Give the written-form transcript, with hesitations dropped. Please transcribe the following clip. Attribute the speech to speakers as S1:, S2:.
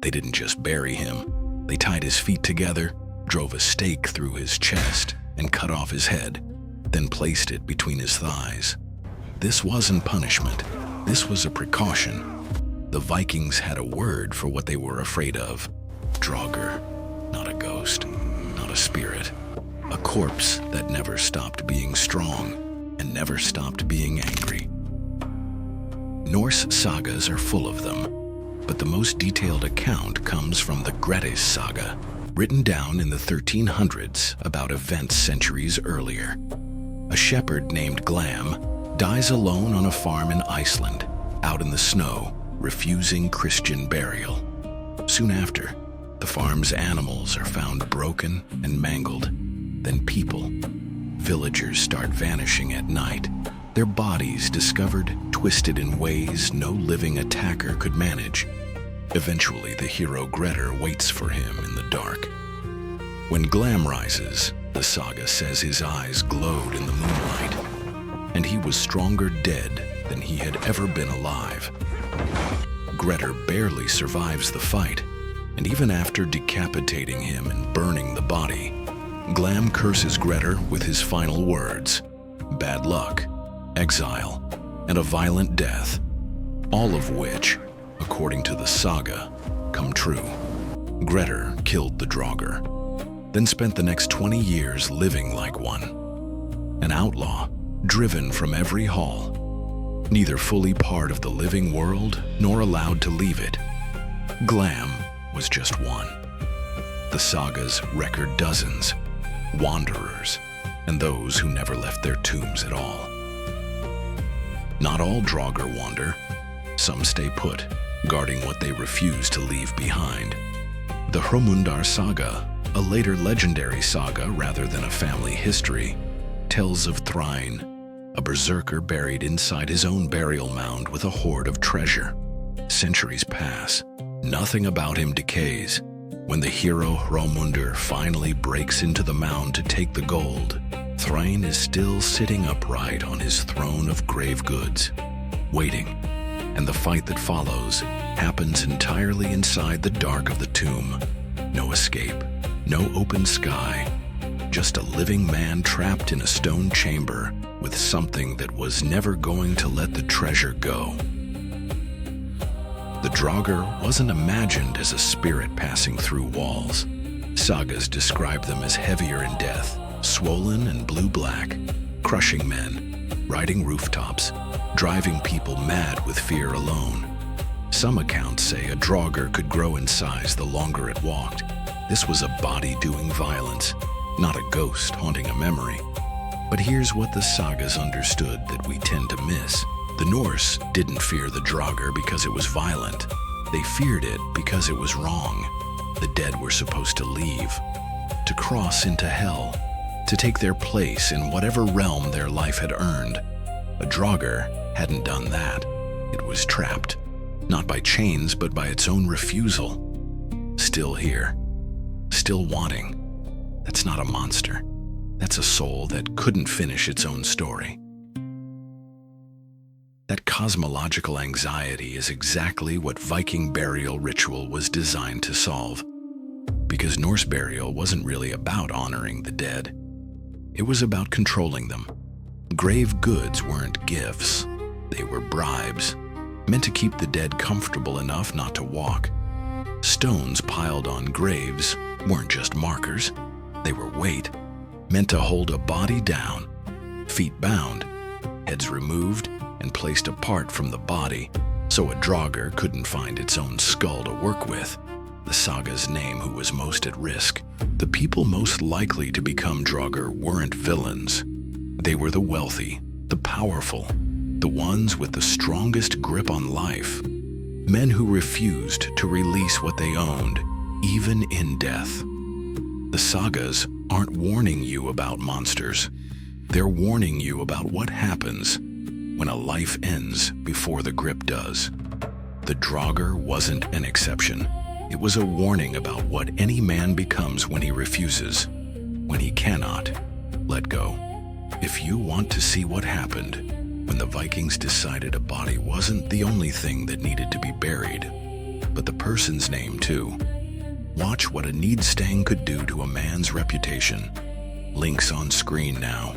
S1: They didn't just bury him. They tied his feet together, drove a stake through his chest, and cut off his head, then placed it between his thighs. This wasn't punishment. This was a precaution. The Vikings had a word for what they were afraid of. Draugr. Not a ghost, not a spirit. A corpse that never stopped being strong and never stopped being angry. Norse sagas are full of them, but the most detailed account comes from the Grettis Saga, written down in the 1300s about events centuries earlier. A shepherd named Glam dies alone on a farm in Iceland, out in the snow, refusing Christian burial. Soon after, the farm's animals are found broken and mangled. Then people, villagers start vanishing at night, their bodies discovered twisted in ways no living attacker could manage. Eventually, the hero Grettir waits for him in the dark. When Glam rises, the saga says his eyes glowed in the moonlight, and he was stronger dead than he had ever been alive. Grettir barely survives the fight, and even after decapitating him and burning the body, Glam curses Grettir with his final words: bad luck, exile, and a violent death, all of which, according to the saga, come true. Grettir killed the Draugr, then spent the next 20 years living like one, an outlaw, driven from every hall, neither fully part of the living world nor allowed to leave it. Glam was just one. The sagas record dozens, wanderers, and those who never left their tombs at all. Not all Draugr wander. Some stay put, guarding what they refuse to leave behind. The Hromundir Saga, a later legendary saga rather than a family history, tells of Thrain, a berserker buried inside his own burial mound with a hoard of treasure. Centuries pass. Nothing about him decays. When the hero Hromundir finally breaks into the mound to take the gold, Thrain is still sitting upright on his throne of grave goods, waiting, and the fight that follows happens entirely inside the dark of the tomb. No escape, no open sky, just a living man trapped in a stone chamber with something that was never going to let the treasure go. The Draugr wasn't imagined as a spirit passing through walls. Sagas describe them as heavier in death, swollen and blue-black, crushing men, riding rooftops, driving people mad with fear alone. Some accounts say a Draugr could grow in size the longer it walked. This was a body doing violence, not a ghost haunting a memory. But here's what the sagas understood that we tend to miss. The Norse didn't fear the Draugr because it was violent. They feared it because it was wrong. The dead were supposed to leave, to cross into hell, to take their place in whatever realm their life had earned. A Draugr hadn't done that. It was trapped, not by chains, but by its own refusal. Still here, still wanting. That's not a monster. That's a soul that couldn't finish its own story. That cosmological anxiety is exactly what Viking burial ritual was designed to solve. Because Norse burial wasn't really about honoring the dead. It was about controlling them. Grave goods weren't gifts. They were bribes, meant to keep the dead comfortable enough not to walk. Stones piled on graves weren't just markers. They were weight, meant to hold a body down, feet bound, heads removed, and placed apart from the body, so a Draugr couldn't find its own skull to work with. The saga's name who was most at risk. The people most likely to become Draugr weren't villains. They were the wealthy, the powerful, the ones with the strongest grip on life. Men who refused to release what they owned, even in death. The sagas aren't warning you about monsters. They're warning you about what happens when a life ends before the grip does. The Draugr wasn't an exception. It was a warning about what any man becomes when he refuses, when he cannot let go. If you want to see what happened when the Vikings decided a body wasn't the only thing that needed to be buried, but the person's name too. Watch what a need sting could do to a man's reputation. Links on screen now.